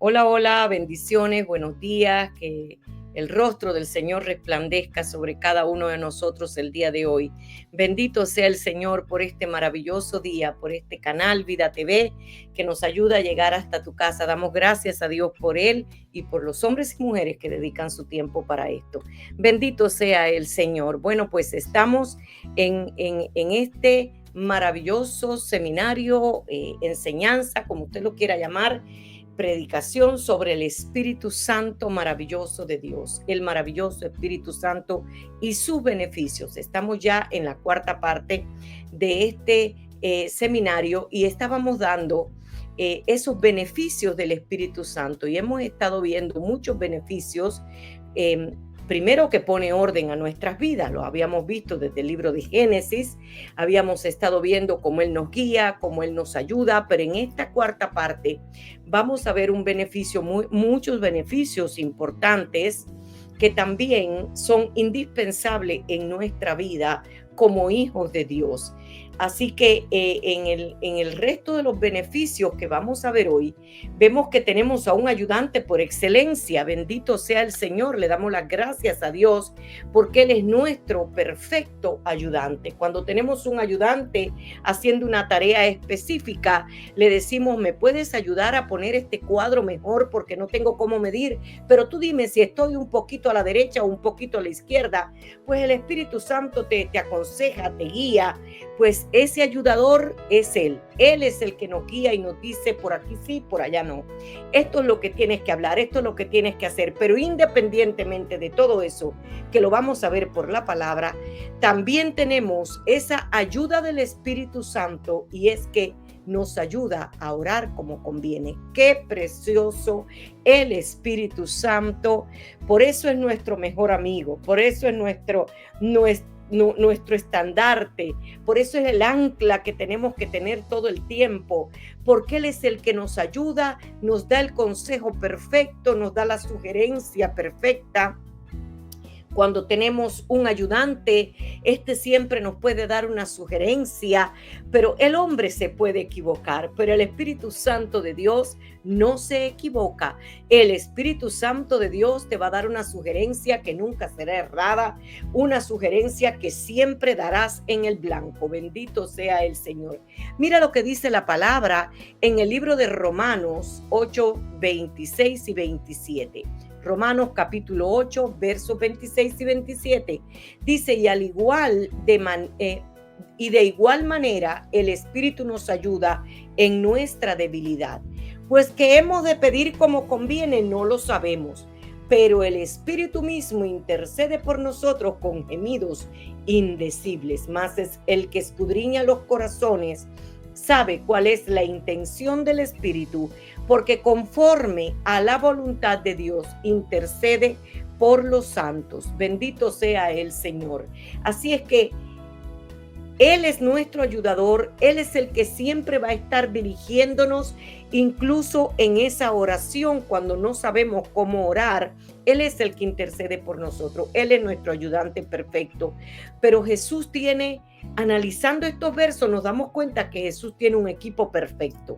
Hola, hola, bendiciones, buenos días, que el rostro del Señor resplandezca sobre cada uno de nosotros el día de hoy. Bendito sea el Señor por este maravilloso día, por este canal Vida TV que nos ayuda a llegar hasta tu casa. Damos gracias a Dios por él y por los hombres y mujeres que dedican su tiempo para esto. Bendito sea el Señor. Bueno, pues estamos en este maravilloso seminario, enseñanza, como usted lo quiera llamar, predicación sobre el Espíritu Santo maravilloso de Dios, el maravilloso Espíritu Santo y sus beneficios. Estamos ya en la cuarta parte de este seminario y estábamos dando esos beneficios del Espíritu Santo y hemos estado viendo muchos beneficios. eh, Primero, que pone orden a nuestras vidas, lo habíamos visto desde el libro de Génesis, habíamos estado viendo cómo Él nos guía, cómo Él nos ayuda, pero en esta cuarta parte vamos a ver un beneficio, muchos beneficios importantes que también son indispensables en nuestra vida como hijos de Dios. Así que en el resto de los beneficios que vamos a ver hoy, vemos que tenemos a un ayudante por excelencia. Bendito sea el Señor. Le damos las gracias a Dios porque Él es nuestro perfecto ayudante. Cuando tenemos un ayudante haciendo una tarea específica, le decimos: ¿me puedes ayudar a poner este cuadro mejor porque no tengo cómo medir? Pero tú dime si estoy un poquito a la derecha o un poquito a la izquierda. Pues el Espíritu Santo te aconseja, te guía. Pues ese ayudador es Él. Él es el que nos guía y nos dice: por aquí sí, por allá no. Esto es lo que tienes que hablar, esto es lo que tienes que hacer. Pero independientemente de todo eso, que lo vamos a ver por la palabra, también tenemos esa ayuda del Espíritu Santo, y es que nos ayuda a orar como conviene. Qué precioso el Espíritu Santo. Por eso es nuestro mejor amigo, por eso es nuestro estandarte, por eso es el ancla que tenemos que tener todo el tiempo, porque Él es el que nos ayuda, nos da el consejo perfecto, nos da la sugerencia perfecta. Cuando tenemos un ayudante, este siempre nos puede dar una sugerencia, pero el hombre se puede equivocar, pero el Espíritu Santo de Dios no se equivoca. El Espíritu Santo de Dios te va a dar una sugerencia que nunca será errada, una sugerencia que siempre darás en el blanco. Bendito sea el Señor. Mira lo que dice la palabra en el libro de Romanos 8, 26 y 27. Romanos capítulo 8, versos 26 y 27. Dice: y de igual manera el Espíritu nos ayuda en nuestra debilidad. Pues que hemos de pedir como conviene, no lo sabemos, pero el Espíritu mismo intercede por nosotros con gemidos indecibles. Mas es el que escudriña los corazones, sabe cuál es la intención del Espíritu, porque conforme a la voluntad de Dios intercede por los santos. Bendito sea el Señor. Así es que Él es nuestro ayudador, Él es el que siempre va a estar dirigiéndonos, incluso en esa oración cuando no sabemos cómo orar. Él es el que intercede por nosotros, Él es nuestro ayudante perfecto. Pero Jesús tiene, analizando estos versos, nos damos cuenta que Jesús tiene un equipo perfecto,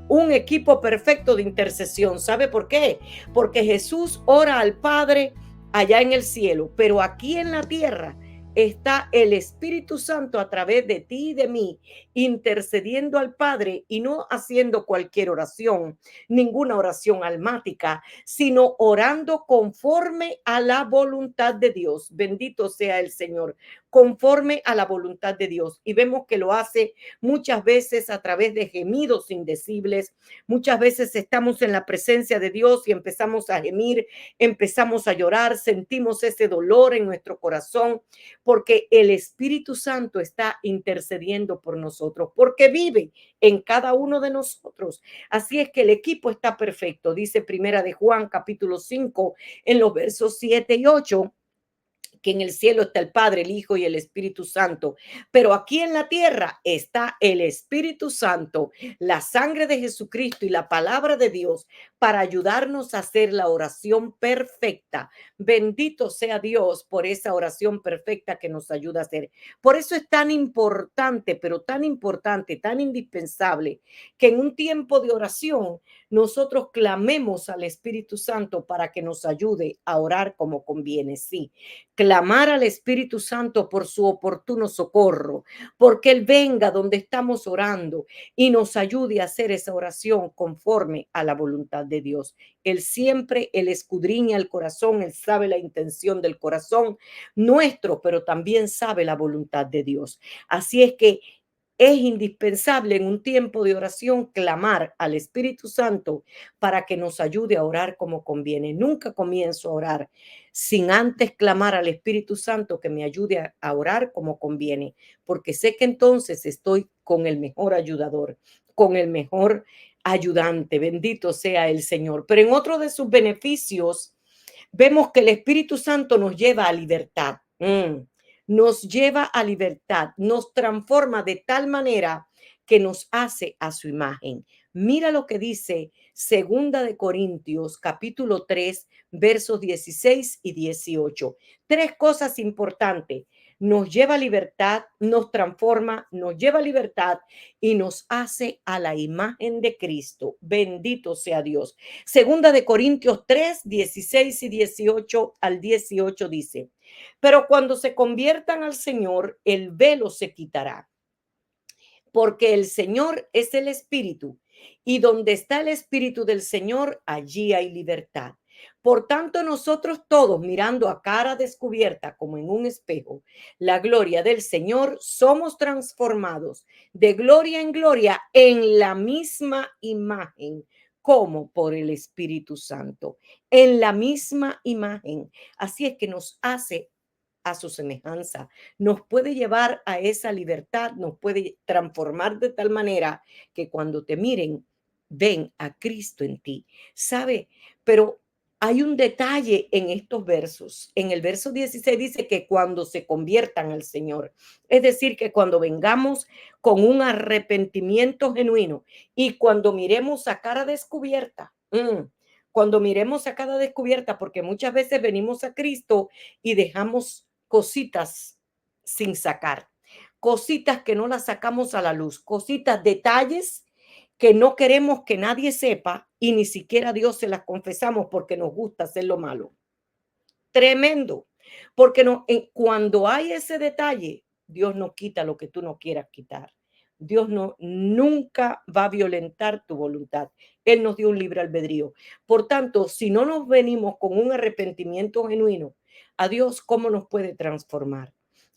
un equipo perfecto de intercesión. ¿Sabe por qué? Porque Jesús ora al Padre allá en el cielo, pero aquí en la tierra está el Espíritu Santo a través de ti y de mí, intercediendo al Padre, y no haciendo cualquier oración, ninguna oración almática, sino orando conforme a la voluntad de Dios. Bendito sea el Señor, conforme a la voluntad de Dios. Y vemos que lo hace muchas veces a través de gemidos indecibles. Muchas veces estamos en la presencia de Dios y empezamos a gemir, empezamos a llorar, sentimos ese dolor en nuestro corazón, porque el Espíritu Santo está intercediendo por nosotros, porque vive en cada uno de nosotros. Así es que el equipo está perfecto. Dice Primera de Juan, capítulo 5, en los versos 7 y 8, que en el cielo está el Padre, el Hijo y el Espíritu Santo, pero aquí en la tierra está el Espíritu Santo, la sangre de Jesucristo y la palabra de Dios para ayudarnos a hacer la oración perfecta. Bendito sea Dios por esa oración perfecta que nos ayuda a hacer. Por eso es tan importante, pero tan importante, tan indispensable, que en un tiempo de oración nosotros clamemos al Espíritu Santo para que nos ayude a orar como conviene. Sí, clamar al Espíritu Santo por su oportuno socorro, porque Él venga donde estamos orando y nos ayude a hacer esa oración conforme a la voluntad de Dios. Él escudriña el corazón, Él sabe la intención del corazón nuestro, pero también sabe la voluntad de Dios. Así es que es indispensable en un tiempo de oración clamar al Espíritu Santo para que nos ayude a orar como conviene. Nunca comienzo a orar sin antes clamar al Espíritu Santo que me ayude a orar como conviene, porque sé que entonces estoy con el mejor ayudador, con el mejor ayudante. Bendito sea el Señor. Pero en otro de sus beneficios, vemos que el Espíritu Santo nos lleva a libertad. Nos lleva a libertad, nos transforma de tal manera que nos hace a su imagen. Mira lo que dice Segunda de Corintios, capítulo 3, versos 16 y 18. Tres cosas importantes. Nos lleva a libertad, nos transforma, nos lleva a libertad y nos hace a la imagen de Cristo. Bendito sea Dios. Segunda de Corintios 3, 16 y 18 al 18 dice: pero cuando se conviertan al Señor, el velo se quitará, porque el Señor es el Espíritu, y donde está el Espíritu del Señor, allí hay libertad. Por tanto, nosotros todos, mirando a cara descubierta como en un espejo la gloria del Señor, somos transformados de gloria en gloria en la misma imagen, como por el Espíritu Santo, en la misma imagen. Así es que nos hace a su semejanza, nos puede llevar a esa libertad, nos puede transformar de tal manera que cuando te miren, ven a Cristo en ti. ¿Sabe? Pero hay un detalle en estos versos. En el verso 16 dice que cuando se conviertan al Señor, es decir, que cuando vengamos con un arrepentimiento genuino y cuando miremos a cara descubierta, cuando miremos a cara descubierta, porque muchas veces venimos a Cristo y dejamos cositas sin sacar, cositas que no las sacamos a la luz, cositas, detalles que no queremos que nadie sepa y ni siquiera a Dios se las confesamos porque nos gusta hacer lo malo. Tremendo, porque no, cuando hay ese detalle, Dios no quita lo que tú no quieras quitar. Dios no nunca va a violentar tu voluntad. Él nos dio un libre albedrío. Por tanto, si no nos venimos con un arrepentimiento genuino, a Dios, ¿cómo nos puede transformar?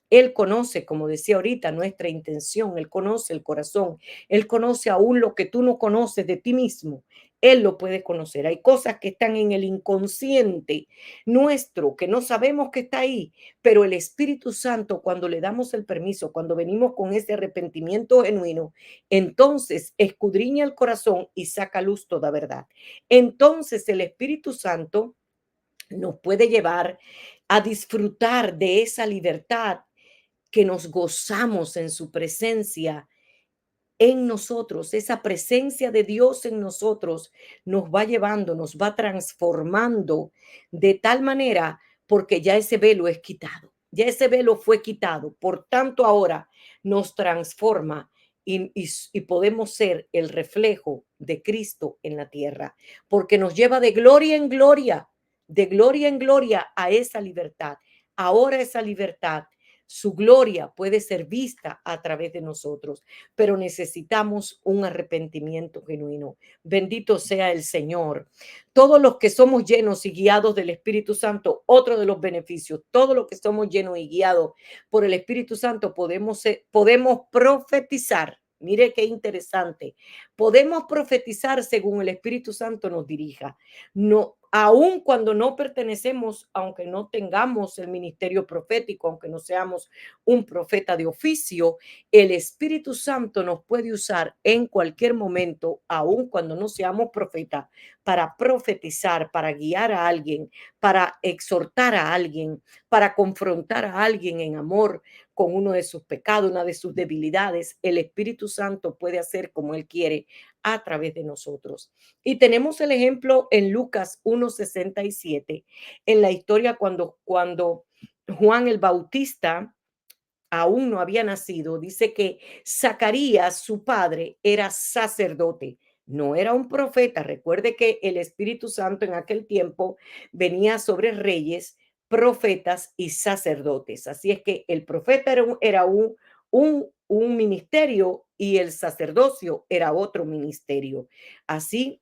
Él conoce, como decía ahorita, nuestra intención, Él conoce el corazón, Él conoce aún lo que tú no conoces de ti mismo, Él lo puede conocer. Hay cosas que están en el inconsciente nuestro, que no sabemos que está ahí, pero el Espíritu Santo, cuando le damos el permiso, cuando venimos con ese arrepentimiento genuino, entonces escudriña el corazón y saca luz toda verdad. Entonces el Espíritu Santo nos puede llevar a disfrutar de esa libertad que nos gozamos en su presencia en nosotros, esa presencia de Dios en nosotros nos va llevando, nos va transformando de tal manera porque ya ese velo es quitado, ya ese velo fue quitado, por tanto ahora nos transforma y podemos ser el reflejo de Cristo en la tierra, porque nos lleva de gloria en gloria, de gloria en gloria a esa libertad. Ahora esa libertad, su gloria puede ser vista a través de nosotros, pero necesitamos un arrepentimiento genuino. Bendito sea el Señor. Todos los que somos llenos y guiados del Espíritu Santo, otro de los beneficios, todos los que somos llenos y guiados por el Espíritu Santo, podemos profetizar. Mire qué interesante. Podemos profetizar según el Espíritu Santo nos dirija. No, aun cuando no pertenecemos, aunque no tengamos el ministerio profético, aunque no seamos un profeta de oficio, el Espíritu Santo nos puede usar en cualquier momento, aun cuando no seamos profetas, para profetizar, para guiar a alguien, para exhortar a alguien, para confrontar a alguien en amor con uno de sus pecados, una de sus debilidades. El Espíritu Santo puede hacer como Él quiere a través de nosotros. Y tenemos el ejemplo en Lucas 1:67, en la historia cuando Juan el Bautista aún no había nacido, dice que Zacarías, su padre, era sacerdote. no era un profeta. Recuerde que el Espíritu Santo en aquel tiempo venía sobre reyes, profetas y sacerdotes. Así es que el profeta era un ministerio y el sacerdocio era otro ministerio. Así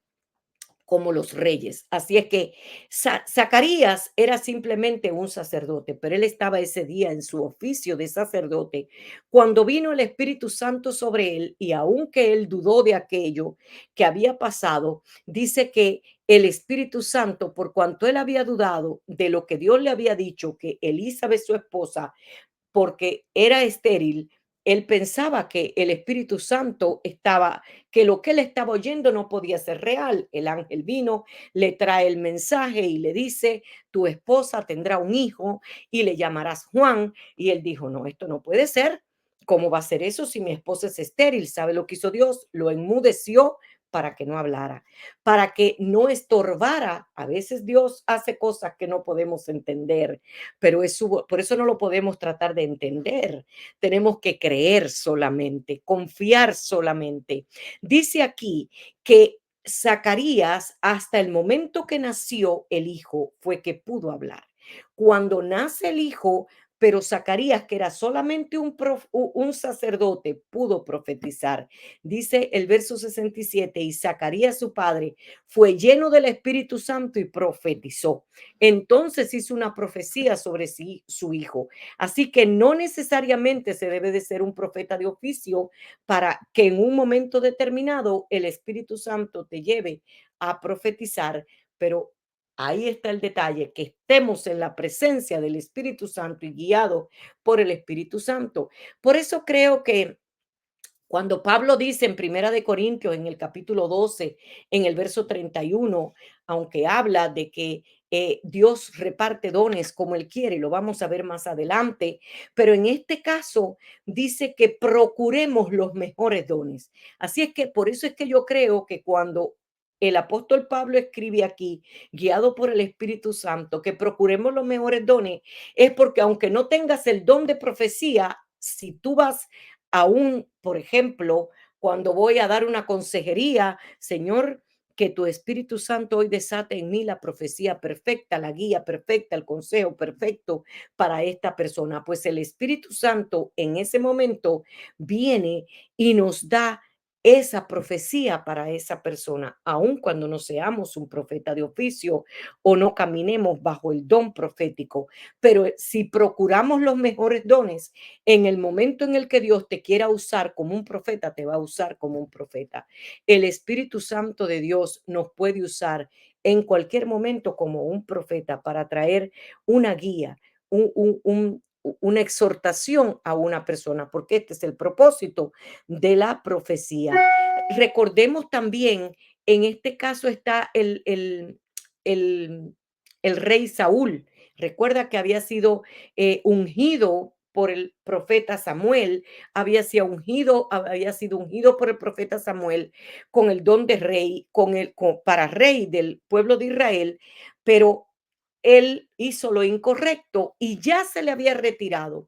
como los reyes. Así es que Zacarías era simplemente un sacerdote, pero él estaba ese día en su oficio de sacerdote cuando vino el Espíritu Santo sobre él y aunque él dudó de aquello que había pasado, dice que el Espíritu Santo, por cuanto él había dudado de lo que Dios le había dicho, que Elizabeth, su esposa, porque era estéril, él pensaba que el Espíritu Santo estaba, que lo que él estaba oyendo no podía ser real. El ángel vino, le trae el mensaje y le dice, tu esposa tendrá un hijo y le llamarás Juan. Y él dijo, no, esto no puede ser. ¿Cómo va a ser eso si mi esposa es estéril? ¿Sabe lo que hizo Dios? Lo enmudeció para que no hablara, para que no estorbara. A veces Dios hace cosas que no podemos entender, pero por eso no lo podemos tratar de entender. Tenemos que creer solamente, confiar solamente. Dice aquí que Zacarías, hasta el momento que nació el hijo, fue que pudo hablar. Cuando nace el hijo, pero Zacarías, que era solamente un sacerdote, pudo profetizar. Dice el verso 67, y Zacarías, su padre, fue lleno del Espíritu Santo y profetizó. Entonces hizo una profecía sobre sí, su hijo. Así que no necesariamente se debe de ser un profeta de oficio para que en un momento determinado el Espíritu Santo te lleve a profetizar, pero ahí está el detalle, que estemos en la presencia del Espíritu Santo y guiado por el Espíritu Santo. Por eso creo que cuando Pablo dice en Primera de Corintios, en el capítulo 12, en el verso 31, aunque habla de que Dios reparte dones como Él quiere, lo vamos a ver más adelante, pero en este caso dice que procuremos los mejores dones. Así es que por eso es que yo creo que cuando el apóstol Pablo escribe aquí, guiado por el Espíritu Santo, que procuremos los mejores dones, es porque aunque no tengas el don de profecía, si tú vas aún, por ejemplo, cuando voy a dar una consejería, Señor, que tu Espíritu Santo hoy desate en mí la profecía perfecta, la guía perfecta, el consejo perfecto para esta persona. Pues el Espíritu Santo en ese momento viene y nos da esa profecía para esa persona, aun cuando no seamos un profeta de oficio o no caminemos bajo el don profético. Pero si procuramos los mejores dones, en el momento en el que Dios te quiera usar como un profeta, te va a usar como un profeta. El Espíritu Santo de Dios nos puede usar en cualquier momento como un profeta para traer una guía, una exhortación a una persona, porque este es el propósito de la profecía. Recordemos también, en este caso está el, el rey Saúl. Recuerda que había sido ungido por el profeta Samuel, había sido ungido por el profeta Samuel con el don de rey, para rey del pueblo de Israel, pero él hizo lo incorrecto y ya se le había retirado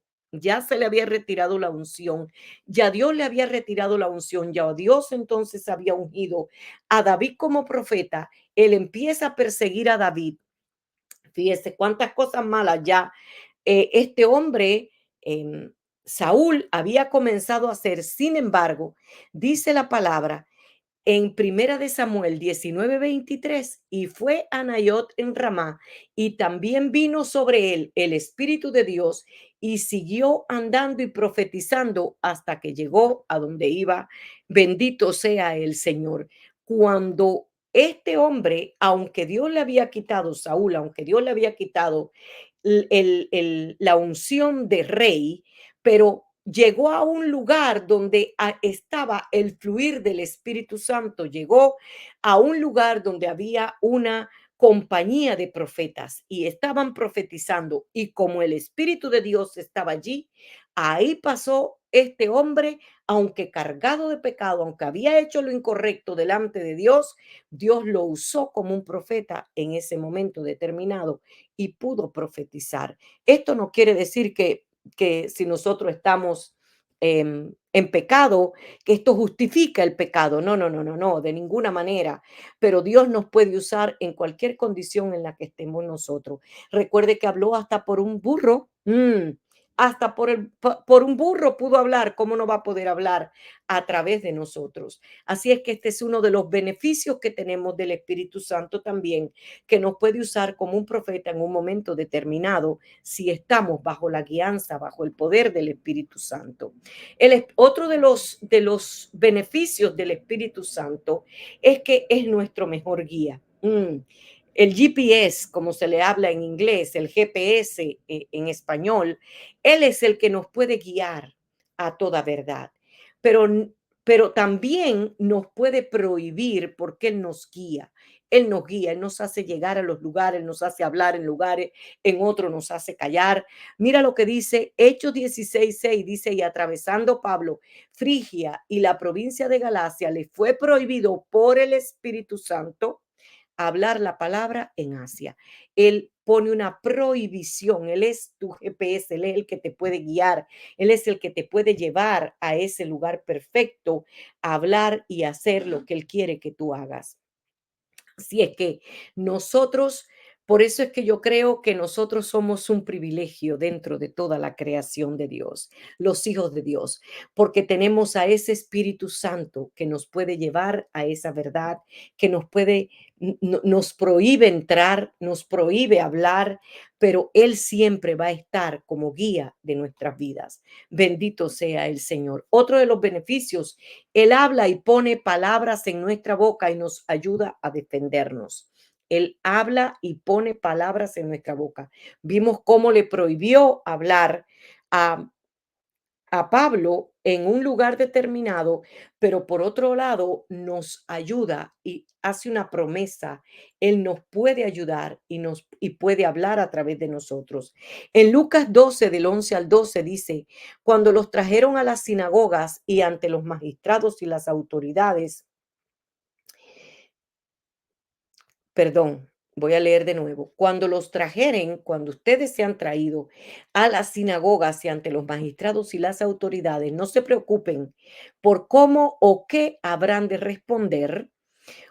la unción, ya Dios le había retirado la unción, ya Dios entonces había ungido a David como profeta. Él empieza a perseguir a David. Fíjese cuántas cosas malas ya este hombre, Saúl, había comenzado a hacer. Sin embargo, dice la palabra en Primera de Samuel 19:23, y fue a Nayot en Ramá, y también vino sobre él el Espíritu de Dios, y siguió andando y profetizando hasta que llegó a donde iba. Bendito sea el Señor. Cuando este hombre, aunque Dios le había quitado, Saúl, aunque Dios le había quitado la unción de rey, pero llegó a un lugar donde estaba el fluir del Espíritu Santo, llegó a un lugar donde había una compañía de profetas y estaban profetizando, y como el Espíritu de Dios estaba allí, ahí pasó este hombre, aunque cargado de pecado, aunque había hecho lo incorrecto delante de Dios, Dios lo usó como un profeta en ese momento determinado y pudo profetizar. Esto no quiere decir que si nosotros estamos en pecado, que esto justifica el pecado. No, no, no, no, no, de ninguna manera. Pero Dios nos puede usar en cualquier condición en la que estemos nosotros. Recuerde que habló hasta por un burro. Hasta por un burro pudo hablar. ¿Cómo no va a poder hablar a través de nosotros? Así es que este es uno de los beneficios que tenemos del Espíritu Santo también, que nos puede usar como un profeta en un momento determinado si estamos bajo la guianza, bajo el poder del Espíritu Santo. Otro de los beneficios del Espíritu Santo es que es nuestro mejor guía. El GPS, como se le habla en inglés, el GPS en español, él es el que nos puede guiar a toda verdad, pero, pero también nos puede prohibir porque él nos guía. Él nos guía, Él nos hace llegar a los lugares, Él nos hace hablar en lugares, en otros nos hace callar. Mira lo que dice Hechos 16:6, dice, y atravesando Pablo Frigia y la provincia de Galacia, le fue prohibido por el Espíritu Santo hablar la palabra en Asia. Él pone una prohibición, Él es tu GPS, Él es el que te puede guiar, Él es el que te puede llevar a ese lugar perfecto, a hablar y hacer lo que Él quiere que tú hagas. Así es que nosotros, por eso es que yo creo que nosotros somos un privilegio dentro de toda la creación de Dios, los hijos de Dios, porque tenemos a ese Espíritu Santo que nos puede llevar a esa verdad, que nos puede, nos prohíbe entrar, nos prohíbe hablar, pero Él siempre va a estar como guía de nuestras vidas. Bendito sea el Señor. Otro de los beneficios, Él habla y pone palabras en nuestra boca y nos ayuda a defendernos. Él habla y pone palabras en nuestra boca. Vimos cómo le prohibió hablar a Pablo en un lugar determinado, pero por otro lado nos ayuda y hace una promesa. Él nos puede ayudar y puede hablar a través de nosotros. En Lucas 12, del 11 al 12 dice, cuando los trajeron a las sinagogas y ante los magistrados y las autoridades, perdón, voy a leer de nuevo. Cuando los trajeren, cuando ustedes se han traído a las sinagogas y ante los magistrados y las autoridades, no se preocupen por cómo o qué habrán de responder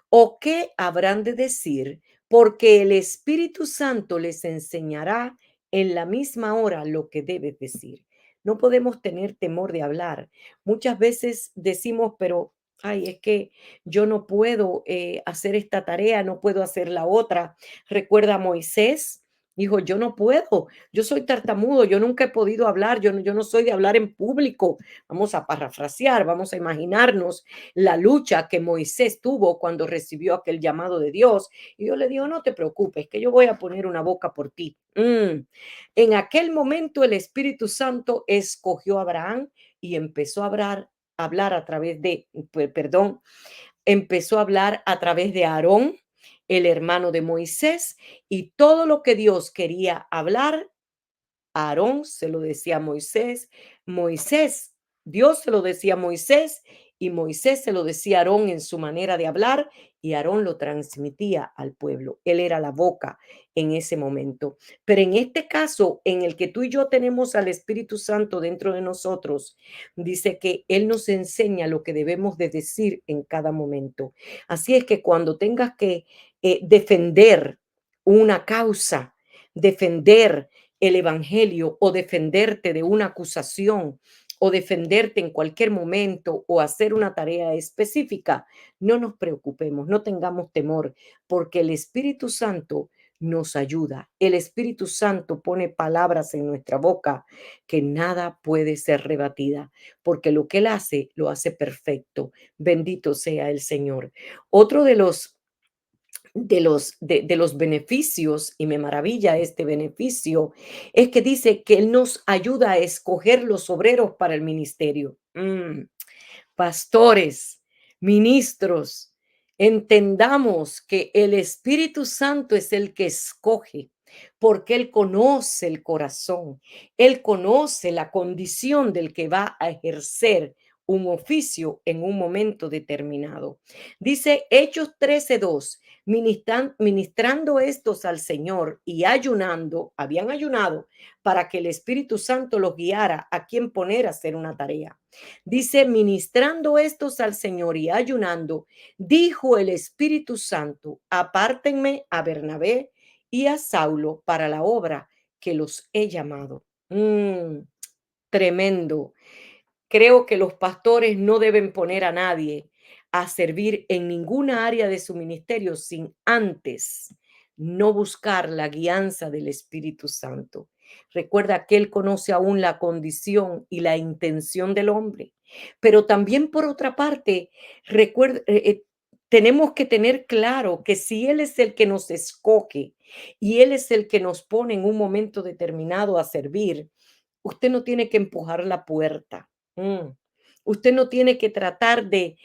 o qué habrán de decir, porque el Espíritu Santo les enseñará en la misma hora lo que debes decir. No podemos tener temor de hablar. Muchas veces decimos, pero, ay, es que yo no puedo hacer esta tarea, no puedo hacer la otra. Recuerda a Moisés. Dijo, yo no puedo, yo soy tartamudo, yo nunca he podido hablar, yo no soy de hablar en público. Vamos a parafrasear, vamos a imaginarnos la lucha que Moisés tuvo cuando recibió aquel llamado de Dios. Y Dios le dijo, no te preocupes, que yo voy a poner una boca por ti. En aquel momento el Espíritu Santo escogió a Abraham y empezó a hablar a través de, perdón, empezó a hablar a través de Aarón, el hermano de Moisés, y todo lo que Dios quería hablar, Aarón se lo decía a Moisés, Moisés, Dios se lo decía a Moisés y Moisés se lo decía a Aarón en su manera de hablar y Aarón lo transmitía al pueblo. Él era la boca en ese momento. Pero en este caso, en el que tú y yo tenemos al Espíritu Santo dentro de nosotros, dice que Él nos enseña lo que debemos de decir en cada momento. Así es que cuando tengas que defender una causa, defender el evangelio o defenderte de una acusación o defenderte en cualquier momento o hacer una tarea específica, no nos preocupemos, no tengamos temor, porque el Espíritu Santo nos ayuda. El Espíritu Santo pone palabras en nuestra boca que nada puede ser rebatida, porque lo que Él hace, lo hace perfecto. Bendito sea el Señor. Otro de los beneficios, y me maravilla este beneficio, es que dice que Él nos ayuda a escoger los obreros para el ministerio. Pastores, ministros, entendamos que el Espíritu Santo es el que escoge, porque Él conoce el corazón, Él conoce la condición del que va a ejercer un oficio en un momento determinado. Dice Hechos 13:2, ministrando estos al Señor y ayunando, habían ayunado para que el Espíritu Santo los guiara a quien poner a hacer una tarea. Dice, ministrando estos al Señor y ayunando, dijo el Espíritu Santo, apártenme a Bernabé y a Saulo para la obra que los he llamado. Tremendo. Creo que los pastores no deben poner a nadie a servir en ninguna área de su ministerio sin antes no buscar la guianza del Espíritu Santo. Recuerda que Él conoce aún la condición y la intención del hombre. Pero también por otra parte, recuerda, tenemos que tener claro que si Él es el que nos escoge y Él es el que nos pone en un momento determinado a servir, usted no tiene que empujar la puerta. Usted no tiene que tratar de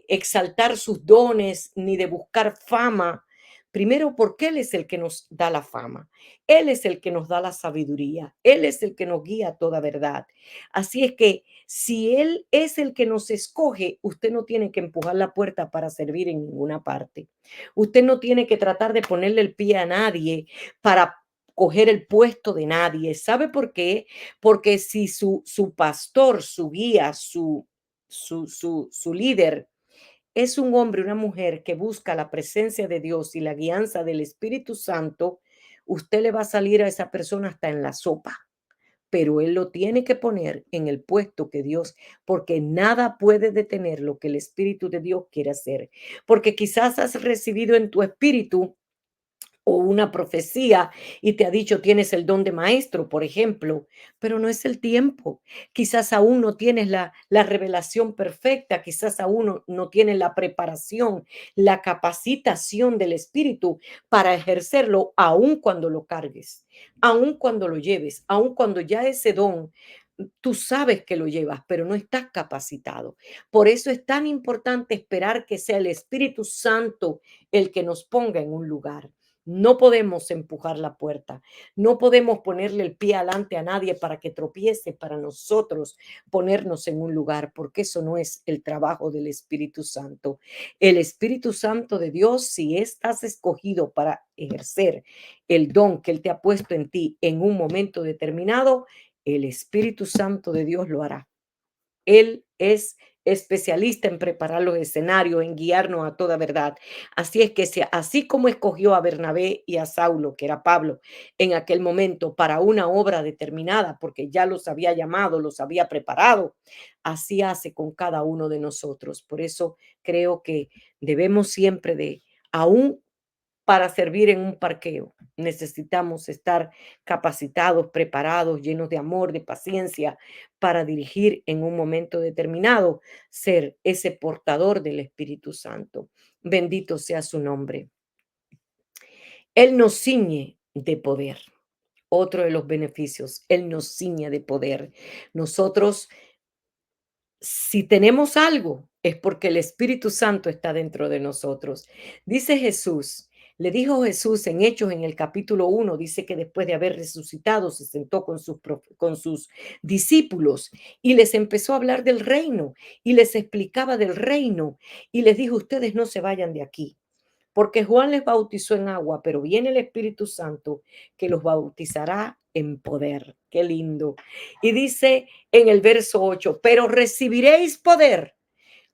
exaltar sus dones ni de buscar fama. Primero, porque Él es el que nos da la fama. Él es el que nos da la sabiduría. Él es el que nos guía a toda verdad. Así es que si Él es el que nos escoge, usted no tiene que empujar la puerta para servir en ninguna parte. Usted no tiene que tratar de ponerle el pie a nadie para coger el puesto de nadie. ¿Sabe por qué? Porque si su pastor, su guía, su líder es un hombre, una mujer que busca la presencia de Dios y la guianza del Espíritu Santo, usted le va a salir a esa persona hasta en la sopa, pero él lo tiene que poner en el puesto que Dios, porque nada puede detener lo que el Espíritu de Dios quiere hacer, porque quizás has recibido en tu espíritu o una profecía y te ha dicho tienes el don de maestro, por ejemplo, pero no es el tiempo. Quizás aún no tienes la revelación perfecta, quizás aún no tienes la preparación, la capacitación del Espíritu para ejercerlo, aun cuando lo cargues, aun cuando lo lleves, aun cuando ya ese don tú sabes que lo llevas, pero no estás capacitado. Por eso es tan importante esperar que sea el Espíritu Santo el que nos ponga en un lugar. No podemos empujar la puerta, no podemos ponerle el pie adelante a nadie para que tropiece, para nosotros ponernos en un lugar, porque eso no es el trabajo del Espíritu Santo. El Espíritu Santo de Dios, si estás escogido para ejercer el don que Él te ha puesto en ti en un momento determinado, el Espíritu Santo de Dios lo hará. Él es especialista en preparar los escenarios, en guiarnos a toda verdad. Así es que así como escogió a Bernabé y a Saulo, que era Pablo, en aquel momento para una obra determinada, porque ya los había llamado, los había preparado, así hace con cada uno de nosotros. Por eso creo que debemos siempre aún para servir en un parqueo. Necesitamos estar capacitados, preparados, llenos de amor, de paciencia, para dirigir en un momento determinado, ser ese portador del Espíritu Santo. Bendito sea su nombre. Él nos ciñe de poder. Otro de los beneficios, Él nos ciñe de poder. Nosotros, si tenemos algo, es porque el Espíritu Santo está dentro de nosotros. Dice Jesús, le dijo Jesús en Hechos en el capítulo 1, dice que después de haber resucitado se sentó con sus discípulos y les empezó a hablar del reino y les explicaba del reino y les dijo, ustedes no se vayan de aquí. Porque Juan les bautizó en agua, pero viene el Espíritu Santo que los bautizará en poder. Qué lindo. Y dice en el verso 8, pero recibiréis poder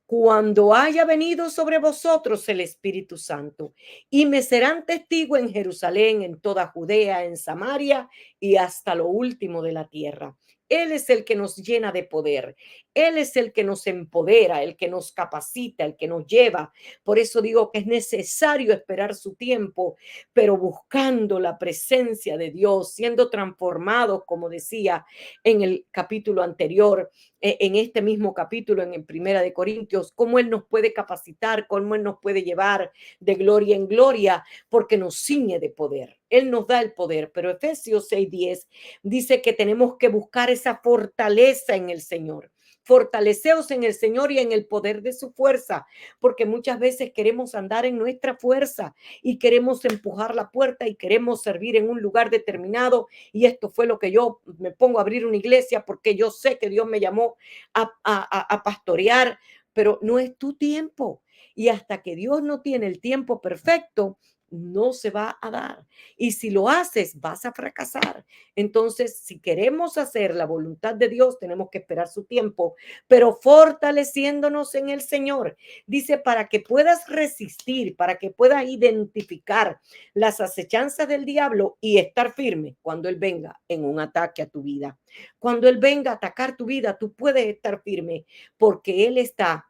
cuando haya venido sobre vosotros el Espíritu Santo, y me serán testigo en Jerusalén, en toda Judea, en Samaria y hasta lo último de la tierra. Él es el que nos llena de poder. Él es el que nos empodera, el que nos capacita, el que nos lleva. Por eso digo que es necesario esperar su tiempo, pero buscando la presencia de Dios, siendo transformados, como decía en el capítulo anterior, en este mismo capítulo, en Primera de Corintios, cómo Él nos puede capacitar, cómo Él nos puede llevar de gloria en gloria, porque nos ciñe de poder. Él nos da el poder, pero Efesios 6:10 dice que tenemos que buscar esa fortaleza en el Señor. fortaleceos en el Señor y en el poder de su fuerza, porque muchas veces queremos andar en nuestra fuerza y queremos empujar la puerta y queremos servir en un lugar determinado. Y esto fue lo que yo me pongo a abrir una iglesia porque yo sé que Dios me llamó a pastorear, pero no es tu tiempo. Y hasta que Dios no tiene el tiempo perfecto, no se va a dar. Y si lo haces, vas a fracasar. Entonces, si queremos hacer la voluntad de Dios, tenemos que esperar su tiempo, pero fortaleciéndonos en el Señor. Dice, para que puedas resistir, para que puedas identificar las acechanzas del diablo y estar firme cuando él venga en un ataque a tu vida. Cuando él venga a atacar tu vida, tú puedes estar firme porque él está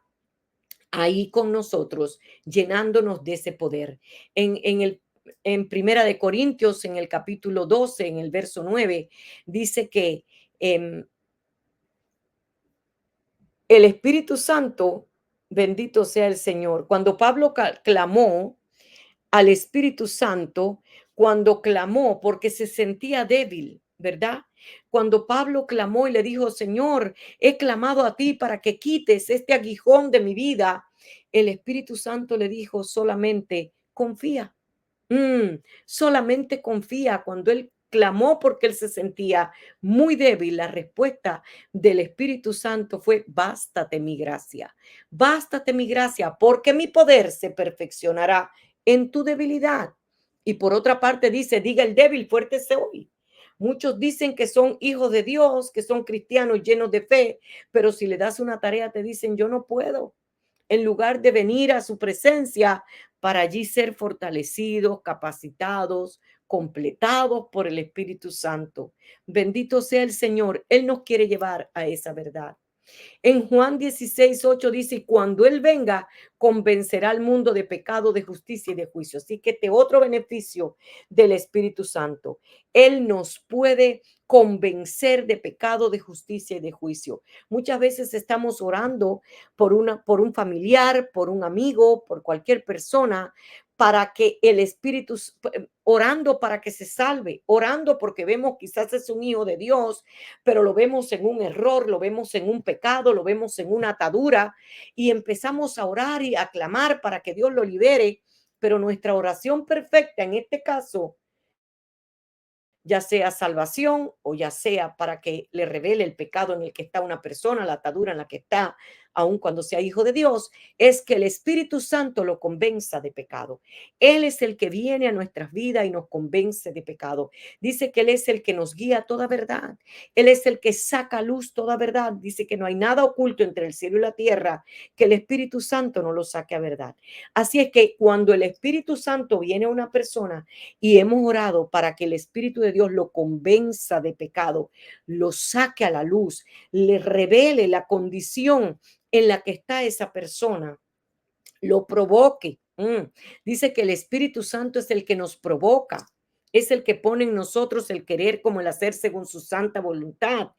ahí con nosotros, llenándonos de ese poder. En Primera de Corintios, en el capítulo 12, en el verso 9, dice que em, el Espíritu Santo, bendito sea el Señor, cuando Pablo clamó al Espíritu Santo, cuando clamó porque se sentía débil, ¿verdad? Cuando Pablo clamó y le dijo, Señor, he clamado a ti para que quites este aguijón de mi vida, el Espíritu Santo le dijo solamente, confía. Solamente confía. Cuando él clamó porque él se sentía muy débil, la respuesta del Espíritu Santo fue, bástate mi gracia, porque mi poder se perfeccionará en tu debilidad. Y por otra parte dice, diga el débil, fuerte soy. Muchos dicen que son hijos de Dios, que son cristianos llenos de fe, pero si le das una tarea te dicen, yo no puedo, en lugar de venir a su presencia para allí ser fortalecidos, capacitados, completados por el Espíritu Santo. Bendito sea el Señor. Él nos quiere llevar a esa verdad. En Juan 16:8 dice, y cuando Él venga, convencerá al mundo de pecado, de justicia y de juicio. Así que este otro beneficio del Espíritu Santo, Él nos puede convencer de pecado, de justicia y de juicio. Muchas veces estamos orando por un familiar, por un amigo, por cualquier persona, para que el Espíritu, orando para que se salve, orando porque vemos quizás es un hijo de Dios, pero lo vemos en un error, lo vemos en un pecado, lo vemos en una atadura y empezamos a orar y a clamar para que Dios lo libere, pero nuestra oración perfecta en este caso, ya sea salvación o ya sea para que le revele el pecado en el que está una persona, la atadura en la que está, aun cuando sea hijo de Dios, es que el Espíritu Santo lo convenza de pecado. Él es el que viene a nuestras vidas y nos convence de pecado. Dice que Él es el que nos guía a toda verdad. Él es el que saca a luz toda verdad. Dice que no hay nada oculto entre el cielo y la tierra que el Espíritu Santo no lo saque a verdad. Así es que cuando el Espíritu Santo viene a una persona, y hemos orado para que el Espíritu de Dios lo convenza de pecado, lo saque a la luz, le revele la condición en la que está esa persona, lo provoque. Dice que el Espíritu Santo es el que nos provoca, es el que pone en nosotros el querer como el hacer según su santa voluntad.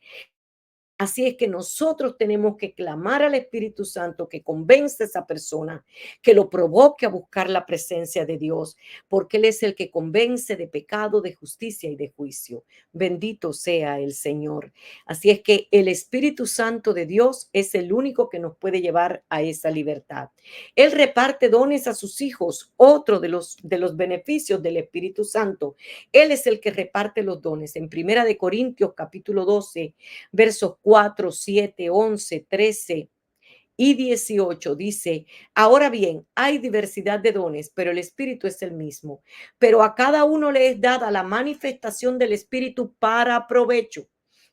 Así es que nosotros tenemos que clamar al Espíritu Santo que convence a esa persona, que lo provoque a buscar la presencia de Dios, porque Él es el que convence de pecado, de justicia y de juicio. Bendito sea el Señor. Así es que el Espíritu Santo de Dios es el único que nos puede llevar a esa libertad. Él reparte dones a sus hijos, otro de los beneficios del Espíritu Santo. Él es el que reparte los dones. En Primera de Corintios capítulo 12, versos 4, 7, 11, 13 y 18 dice, ahora bien, hay diversidad de dones, pero el Espíritu es el mismo. Pero a cada uno le es dada la manifestación del Espíritu para provecho.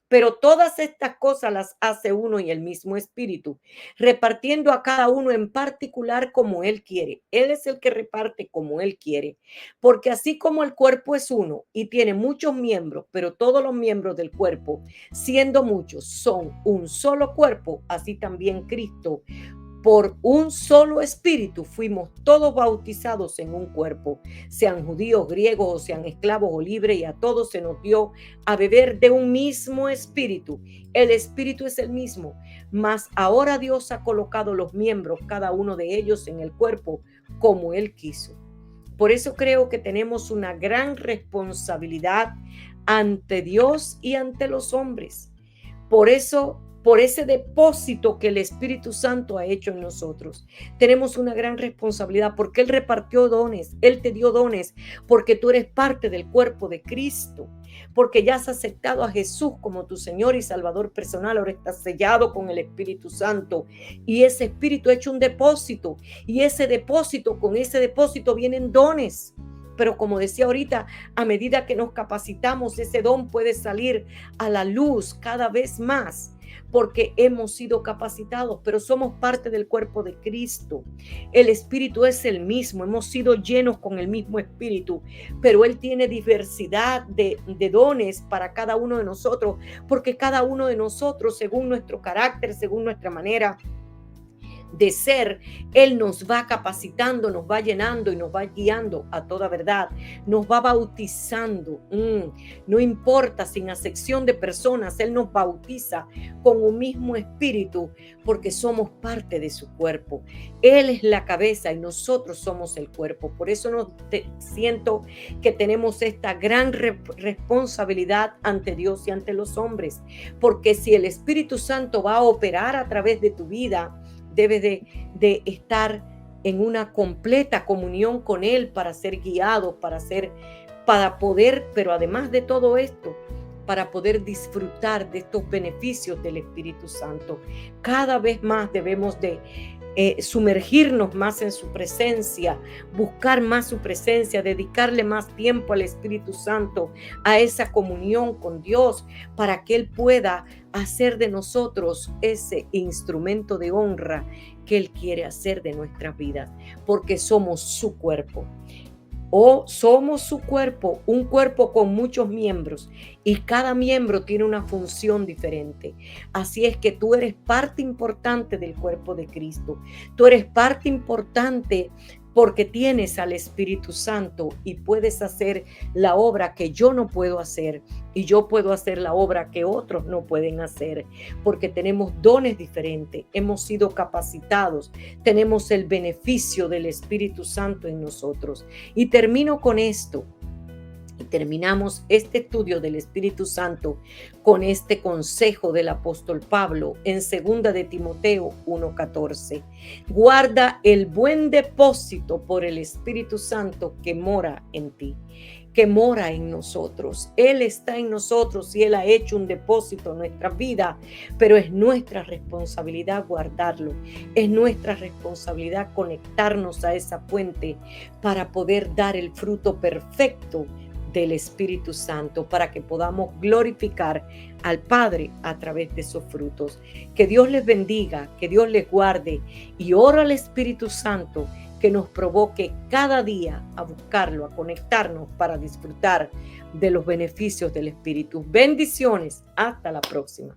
Pero todas estas cosas las hace uno y el mismo Espíritu, repartiendo a cada uno en particular como Él quiere. Él es el que reparte como Él quiere. Porque así como el cuerpo es uno y tiene muchos miembros, pero todos los miembros del cuerpo, siendo muchos, son un solo cuerpo, así también Cristo, por un solo espíritu fuimos todos bautizados en un cuerpo, sean judíos, griegos o sean esclavos o libres, y a todos se nos dio a beber de un mismo espíritu. El espíritu es el mismo, mas ahora Dios ha colocado los miembros, cada uno de ellos, en el cuerpo como Él quiso. Por eso creo que tenemos una gran responsabilidad ante Dios y ante los hombres. Por eso por ese depósito que el Espíritu Santo ha hecho en nosotros. Tenemos una gran responsabilidad porque Él repartió dones, Él te dio dones, porque tú eres parte del cuerpo de Cristo, porque ya has aceptado a Jesús como tu Señor y Salvador personal, ahora estás sellado con el Espíritu Santo y ese Espíritu ha hecho un depósito y ese depósito, con ese depósito vienen dones. Pero como decía ahorita, a medida que nos capacitamos, ese don puede salir a la luz cada vez más, porque hemos sido capacitados, pero somos parte del cuerpo de Cristo. El Espíritu es el mismo, hemos sido llenos con el mismo Espíritu, pero Él tiene diversidad de dones para cada uno de nosotros, porque cada uno de nosotros, según nuestro carácter, según nuestra manera de ser, Él nos va capacitando, nos va llenando y nos va guiando a toda verdad, nos va bautizando. No importa, sin acepción de personas, Él nos bautiza con un mismo espíritu porque somos parte de su cuerpo. Él es la cabeza y nosotros somos el cuerpo. Por eso siento que tenemos esta gran responsabilidad ante Dios y ante los hombres, porque si el Espíritu Santo va a operar a través de tu vida, debes de estar en una completa comunión con Él para ser guiado, para poder, pero además de todo esto, para poder disfrutar de estos beneficios del Espíritu Santo. Cada vez más debemos de sumergirnos más en su presencia, buscar más su presencia, dedicarle más tiempo al Espíritu Santo, a esa comunión con Dios, para que Él pueda hacer de nosotros ese instrumento de honra que Él quiere hacer de nuestras vidas, porque somos su cuerpo. O somos su cuerpo, un cuerpo con muchos miembros y cada miembro tiene una función diferente. Así es que tú eres parte importante del cuerpo de Cristo. Tú eres parte importante porque tienes al Espíritu Santo y puedes hacer la obra que yo no puedo hacer y yo puedo hacer la obra que otros no pueden hacer, porque tenemos dones diferentes, hemos sido capacitados, tenemos el beneficio del Espíritu Santo en nosotros. Y termino con esto. Y terminamos este estudio del Espíritu Santo con este consejo del apóstol Pablo en 2 de Timoteo 1:14. Guarda el buen depósito por el Espíritu Santo que mora en ti, que mora en nosotros. Él está en nosotros y Él ha hecho un depósito en nuestra vida, pero es nuestra responsabilidad guardarlo. Es nuestra responsabilidad conectarnos a esa fuente para poder dar el fruto perfecto del Espíritu Santo, para que podamos glorificar al Padre a través de esos frutos. Que Dios les bendiga, que Dios les guarde y oro al Espíritu Santo que nos provoque cada día a buscarlo, a conectarnos para disfrutar de los beneficios del Espíritu. Bendiciones, hasta la próxima.